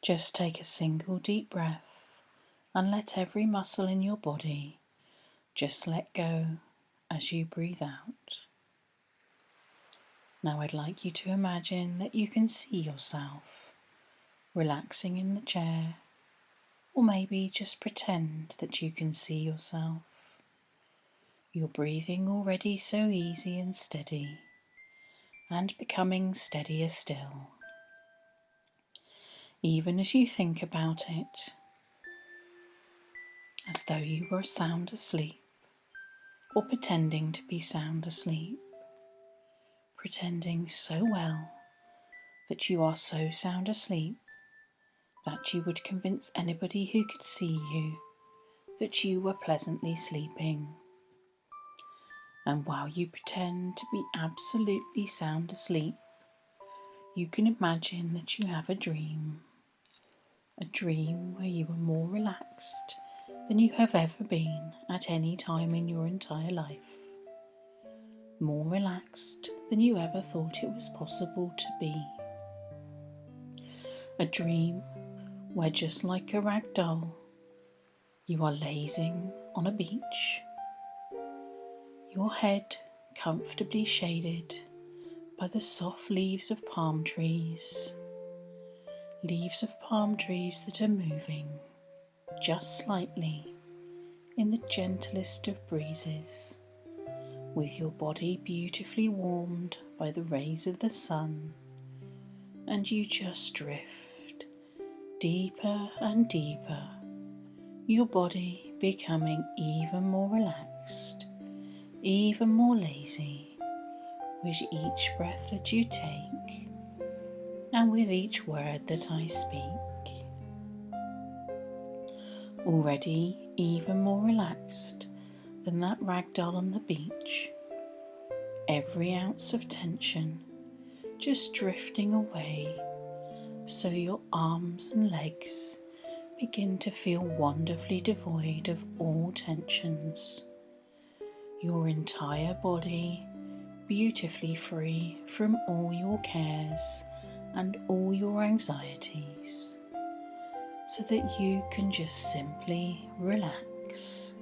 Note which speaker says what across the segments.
Speaker 1: Just take a single deep breath and let every muscle in your body just let go as you breathe out. Now I'd like you to imagine that you can see yourself relaxing in the chair, or maybe just pretend that you can see yourself. You're breathing already so easy and steady, and becoming steadier still. Even as you think about it, as though you were sound asleep, or pretending to be sound asleep, pretending so well that you are so sound asleep that you would convince anybody who could see you that you were pleasantly sleeping. And while you pretend to be absolutely sound asleep, you can imagine that you have a dream where you are more relaxed than you have ever been at any time in your entire life, more relaxed than you ever thought it was possible to be. A dream where, just like a rag doll, you are lazing on a beach, your head comfortably shaded by the soft leaves of palm trees that are moving just slightly in the gentlest of breezes, with your body beautifully warmed by the rays of the sun, and you just drift deeper and deeper, your body becoming even more relaxed, even more lazy with each breath that you take and with each word that I speak. Already even more relaxed than that rag doll on the beach, every ounce of tension just drifting away, so your arms and legs begin to feel wonderfully devoid of all tensions. Your entire body beautifully free from all your cares and all your anxieties, so that you can just simply relax,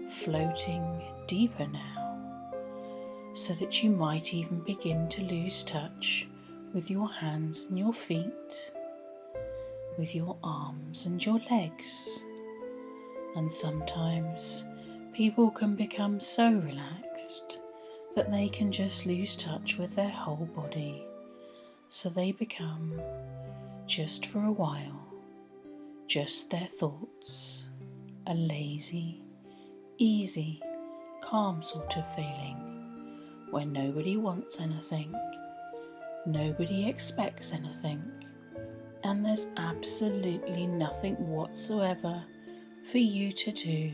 Speaker 1: floating deeper now, so that you might even begin to lose touch with your hands and your feet, with your arms and your legs. And sometimes people can become so relaxed that they can just lose touch with their whole body, so they become, just for a while, just their thoughts, a lazy, easy, calm sort of feeling, where nobody wants anything, nobody expects anything, and there's absolutely nothing whatsoever for you to do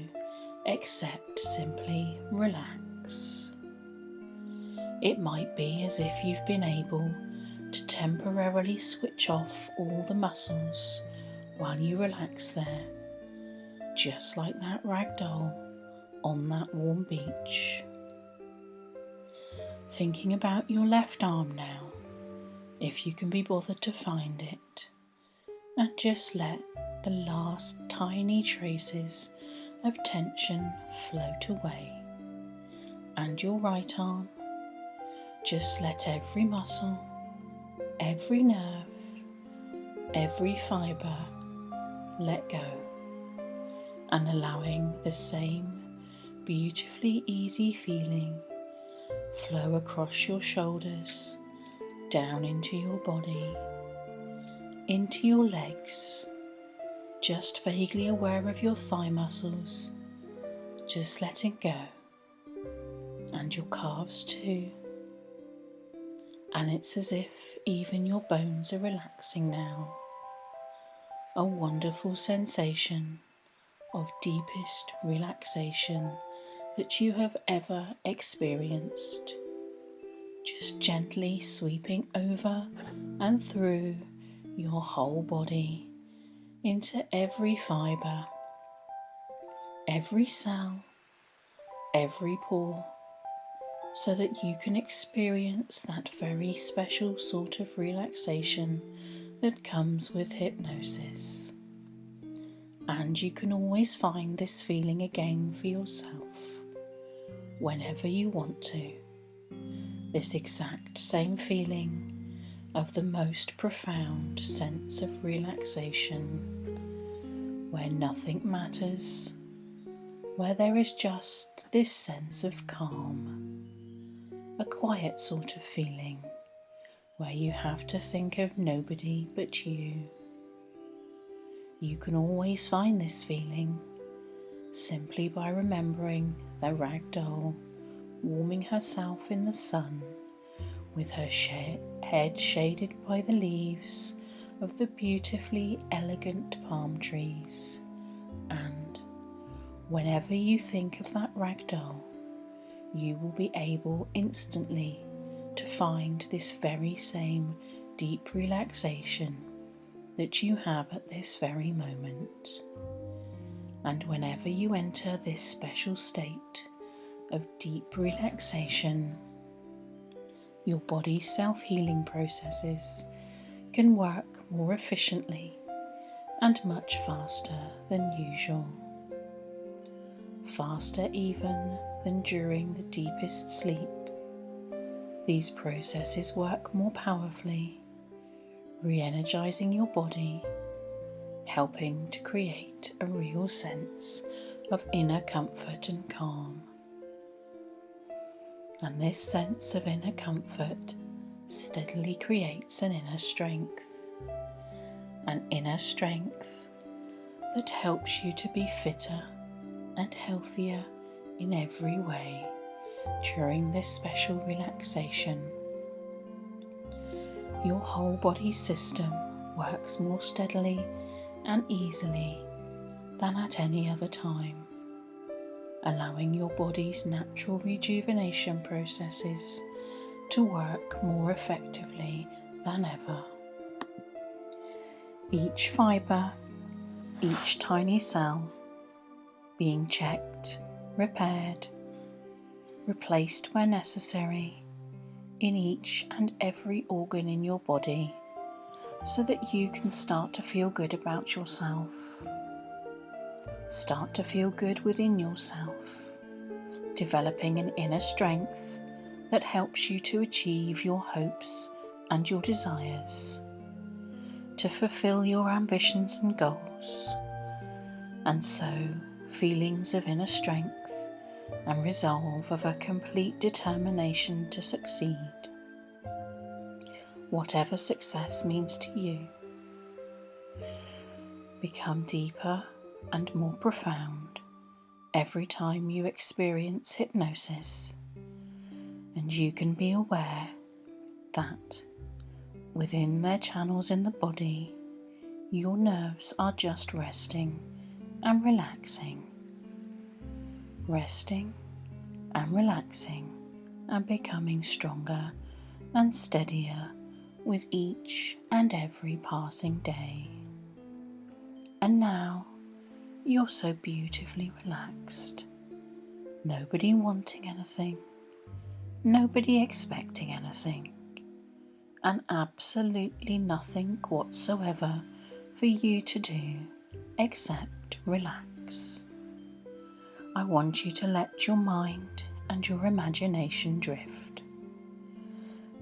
Speaker 1: except simply relax. It might be as if you've been able to temporarily switch off all the muscles while you relax there, just like that rag doll on that warm beach. Thinking about your left arm now, if you can be bothered to find it, and just let the last tiny traces of tension float away. And your right arm, just let every muscle, every nerve, every fibre let go, and allowing the same beautifully easy feeling flow across your shoulders, down into your body, into your legs, just vaguely aware of your thigh muscles, just letting go, and your calves too. And it's as if even your bones are relaxing now. A wonderful sensation of deepest relaxation that you have ever experienced, just gently sweeping over and through your whole body, into every fibre, every cell, every pore, so that you can experience that very special sort of relaxation that comes with hypnosis. And you can always find this feeling again for yourself whenever you want to. This exact same feeling of the most profound sense of relaxation, where nothing matters, where there is just this sense of calm, a quiet sort of feeling where you have to think of nobody but you. You can always find this feeling simply by remembering the rag doll warming herself in the sun with her head shaded by the leaves of the beautifully elegant palm trees. And whenever you think of that rag doll, you will be able instantly to find this very same deep relaxation that you have at this very moment. And whenever you enter this special state of deep relaxation, your body's self-healing processes can work more efficiently and much faster than usual. Faster even than during the deepest sleep. These processes work more powerfully, re-energizing your body, helping to create a real sense of inner comfort and calm. And this sense of inner comfort steadily creates an inner strength that helps you to be fitter and healthier in every way during this special relaxation. Your whole body system works more steadily and easily than at any other time, allowing your body's natural rejuvenation processes to work more effectively than ever. Each fibre, each tiny cell being checked, repaired, replaced where necessary in each and every organ in your body, so that you can start to feel good about yourself. Start to feel good within yourself, developing an inner strength that helps you to achieve your hopes and your desires, to fulfill your ambitions and goals, and so feelings of inner strength and resolve of a complete determination to succeed, whatever success means to you, become deeper and more profound every time you experience hypnosis, and you can be aware that within their channels in the body, your nerves are just resting and relaxing, and becoming stronger and steadier with each and every passing day. And now you're so beautifully relaxed, nobody wanting anything, nobody expecting anything, and absolutely nothing whatsoever for you to do except relax. I want you to let your mind and your imagination drift,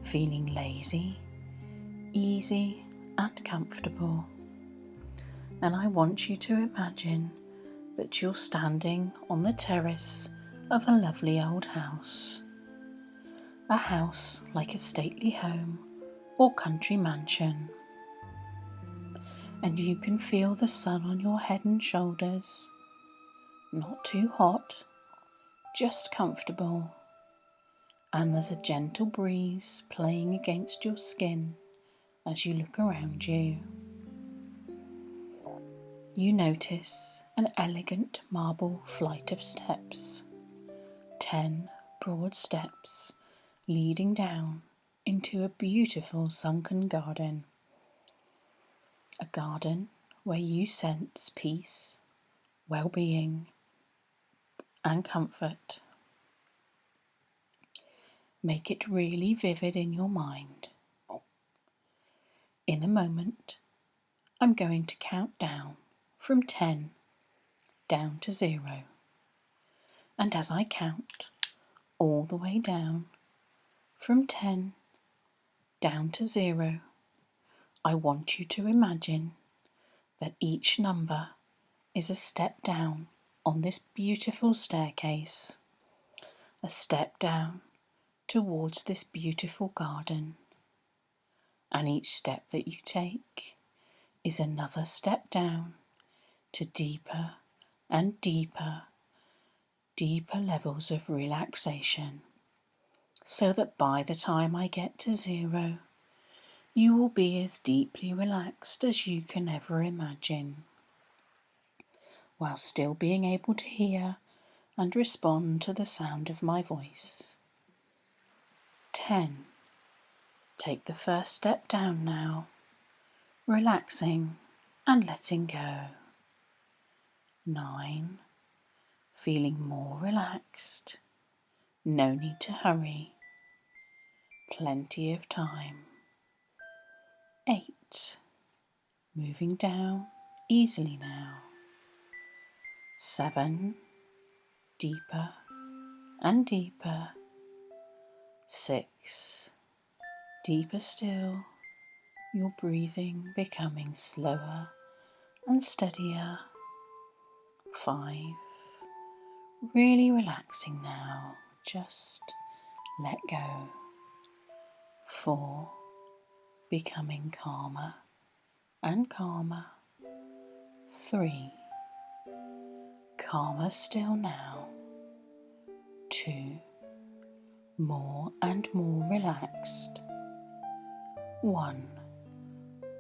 Speaker 1: feeling lazy, easy and comfortable. And I want you to imagine that you're standing on the terrace of a lovely old house. A house like a stately home or country mansion. And you can feel the sun on your head and shoulders. Not too hot, just comfortable. And there's a gentle breeze playing against your skin as you look around you. You notice an elegant marble flight of steps, 10 broad steps leading down into a beautiful sunken garden. A garden where you sense peace, well-being, and comfort. Make it really vivid in your mind. In a moment, I'm going to count down from 10 down to 0. And as I count all the way down from 10 down to 0, I want you to imagine that each number is a step down on this beautiful staircase, a step down towards this beautiful garden. And each step that you take is another step down to deeper and deeper levels of relaxation, so that by the time I get to 0, you will be as deeply relaxed as you can ever imagine, while still being able to hear and respond to the sound of my voice. 10. Take the first step down now, relaxing and letting go. 9. Feeling more relaxed. No need to hurry. Plenty of time. 8. Moving down easily now. 7. Deeper and deeper. 6. Deeper still, your breathing becoming slower and steadier. 5. Really relaxing now, just let go. 4. Becoming calmer and calmer. 3. Calmer still now. 2. More and more relaxed. 1.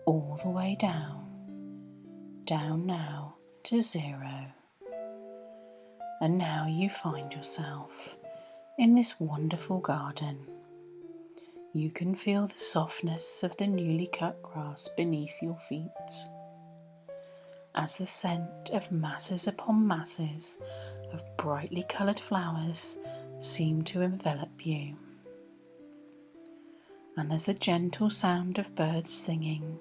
Speaker 1: All the way down now to 0. And now you find yourself in this wonderful garden. You can feel the softness of the newly cut grass beneath your feet, as the scent of masses upon masses of brightly coloured flowers seem to envelop you. And there's the gentle sound of birds singing,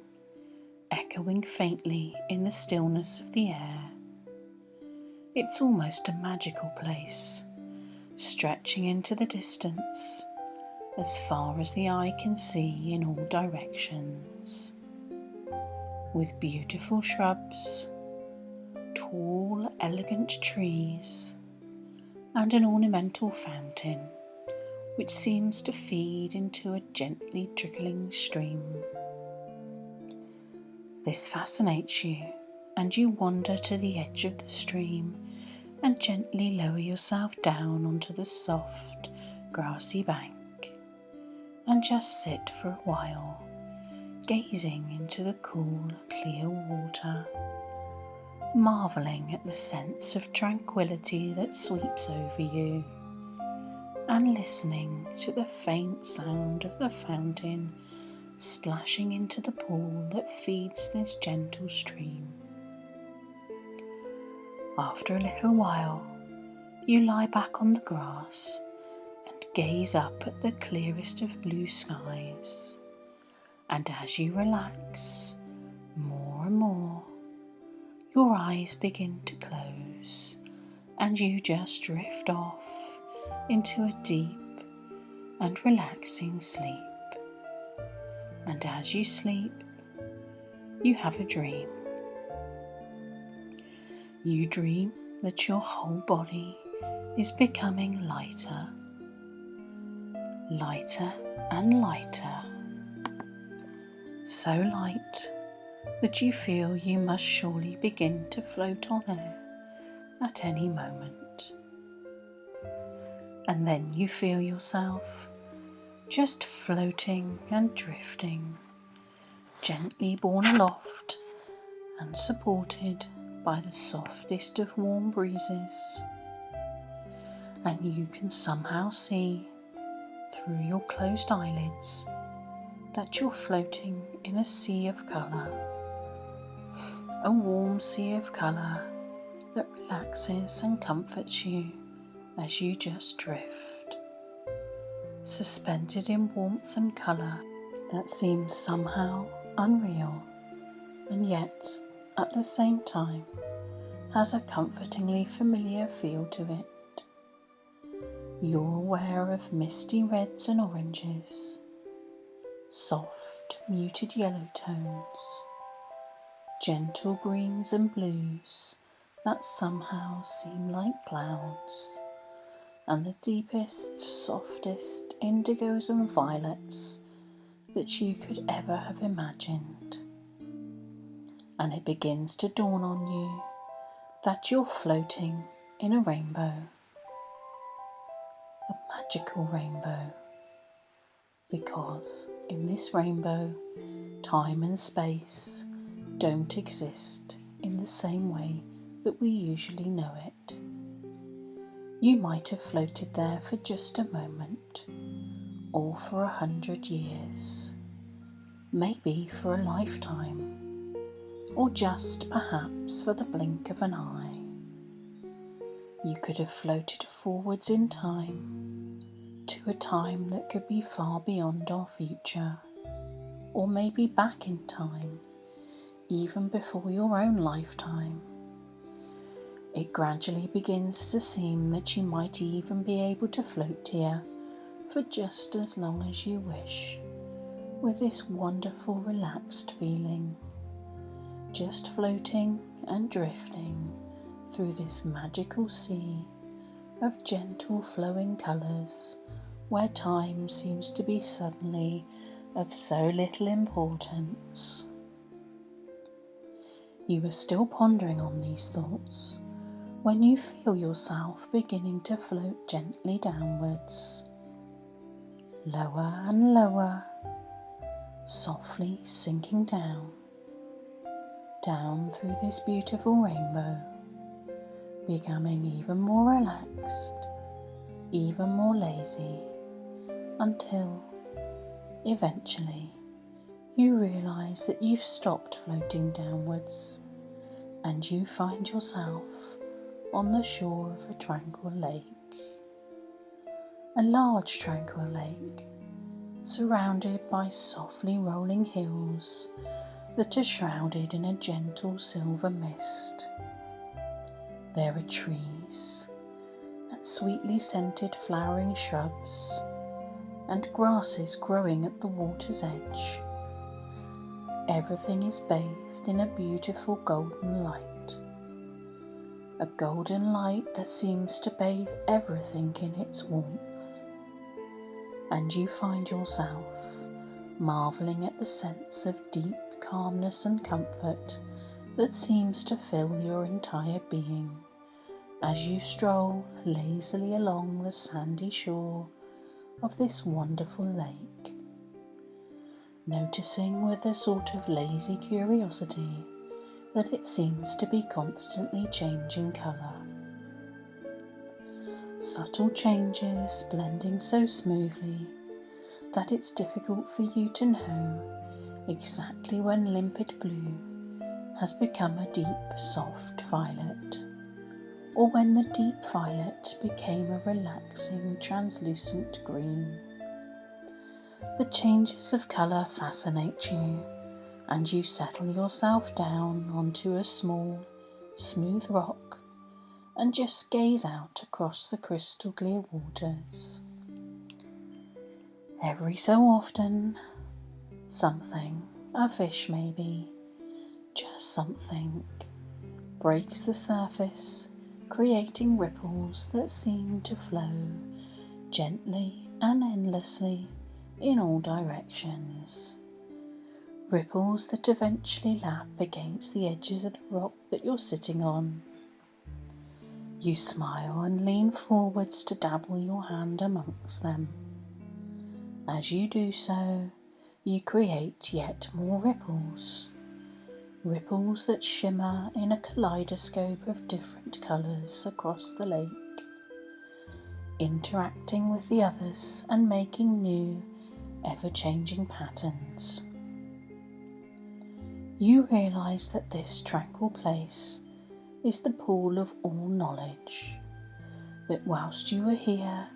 Speaker 1: echoing faintly in the stillness of the air. It's almost a magical place, stretching into the distance, as far as the eye can see in all directions, with beautiful shrubs, tall, elegant trees, and an ornamental fountain which seems to feed into a gently trickling stream. This fascinates you, and you wander to the edge of the stream and gently lower yourself down onto the soft, grassy bank, and just sit for a while, gazing into the cool, clear water, marvelling at the sense of tranquility that sweeps over you, and listening to the faint sound of the fountain splashing into the pool that feeds this gentle stream. After a little while, you lie back on the grass and gaze up at the clearest of blue skies, and as you relax more and more, your eyes begin to close and you just drift off into a deep and relaxing sleep. And as you sleep, you have a dream. You dream that your whole body is becoming lighter, lighter and lighter, so light that you feel you must surely begin to float on air at any moment. And then you feel yourself just floating and drifting, gently borne aloft and supported by the softest of warm breezes. And you can somehow see through your closed eyelids that you're floating in a sea of colour, a warm sea of colour that relaxes and comforts you as you just drift, suspended in warmth and colour that seems somehow unreal, and yet, at the same time, has a comfortingly familiar feel to it. You're aware of misty reds and oranges, soft, muted yellow tones, gentle greens and blues that somehow seem like clouds, and the deepest, softest indigos and violets that you could ever have imagined. And it begins to dawn on you that you're floating in a rainbow, a magical rainbow, because in this rainbow, time and space don't exist in the same way that we usually know it. You might have floated there for just a moment, or for 100 years, maybe for a lifetime, or just perhaps for the blink of an eye. You could have floated forwards in time, to a time that could be far beyond our future, or maybe back in time, even before your own lifetime. It gradually begins to seem that you might even be able to float here for just as long as you wish, with this wonderful relaxed feeling, just floating and drifting through this magical sea of gentle flowing colours, where time seems to be suddenly of so little importance. You are still pondering on these thoughts when you feel yourself beginning to float gently downwards, lower and lower, softly sinking down through this beautiful rainbow, becoming even more relaxed, even more lazy, until eventually you realise that you've stopped floating downwards and you find yourself on the shore of a tranquil lake. A large tranquil lake, surrounded by softly rolling hills that are shrouded in a gentle silver mist. There are trees and sweetly scented flowering shrubs and grasses growing at the water's edge. Everything is bathed in a beautiful golden light. A golden light that seems to bathe everything in its warmth. And you find yourself marvelling at the sense of deep calmness and comfort that seems to fill your entire being as you stroll lazily along the sandy shore of this wonderful lake, noticing with a sort of lazy curiosity that it seems to be constantly changing colour. Subtle changes blending so smoothly that it's difficult for you to know exactly when limpid blue has become a deep, soft violet, or when the deep violet became a relaxing, translucent green. The changes of colour fascinate you, and you settle yourself down onto a small, smooth rock and just gaze out across the crystal clear waters. Every so often, something, a fish maybe, just something, breaks the surface, creating ripples that seem to flow gently and endlessly in all directions. Ripples that eventually lap against the edges of the rock that you're sitting on. You smile and lean forwards to dabble your hand amongst them. As you do so, you create yet more ripples. Ripples that shimmer in a kaleidoscope of different colours across the lake, interacting with the others and making new, ever-changing patterns. You realise that this tranquil place is the pool of all knowledge, that whilst you are here,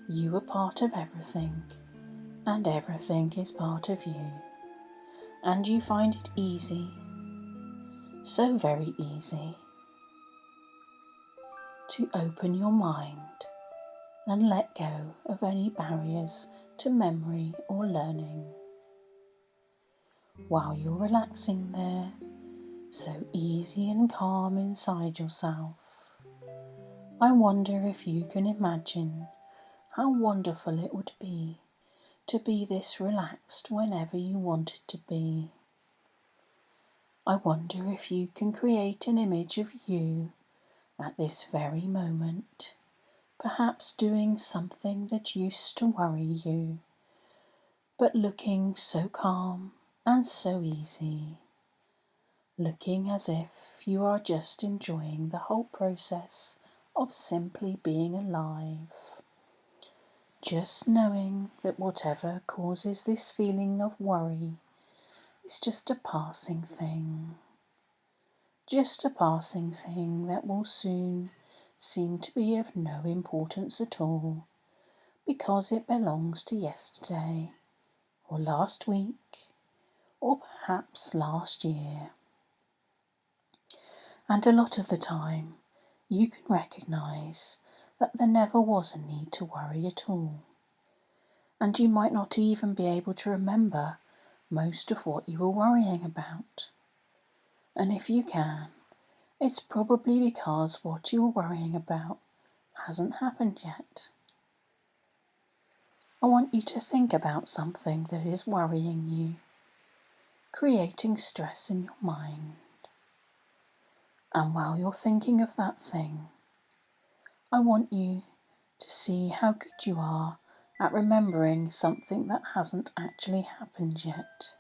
Speaker 1: you are part of everything, and everything is part of you, and you find it easy, so very easy, to open your mind and let go of any barriers to memory or learning. While you're relaxing there, so easy and calm inside yourself, I wonder if you can imagine how wonderful it would be to be this relaxed whenever you wanted to be. I wonder if you can create an image of you at this very moment, perhaps doing something that used to worry you, but looking so calm and so easy, looking as if you are just enjoying the whole process of simply being alive. Just knowing that whatever causes this feeling of worry is just a passing thing. Just a passing thing that will soon seem to be of no importance at all, because it belongs to yesterday, or last week, or perhaps last year. And a lot of the time, you can recognise that there never was a need to worry at all. And you might not even be able to remember most of what you were worrying about. And if you can, it's probably because what you're worrying about hasn't happened yet. I want you to think about something that is worrying you, creating stress in your mind. And while you're thinking of that thing, I want you to see how good you are at remembering something that hasn't actually happened yet.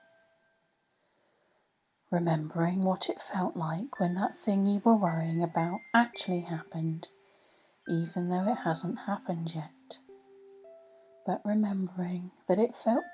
Speaker 1: Remembering what it felt like when that thing you were worrying about actually happened, even though it hasn't happened yet. But remembering that it felt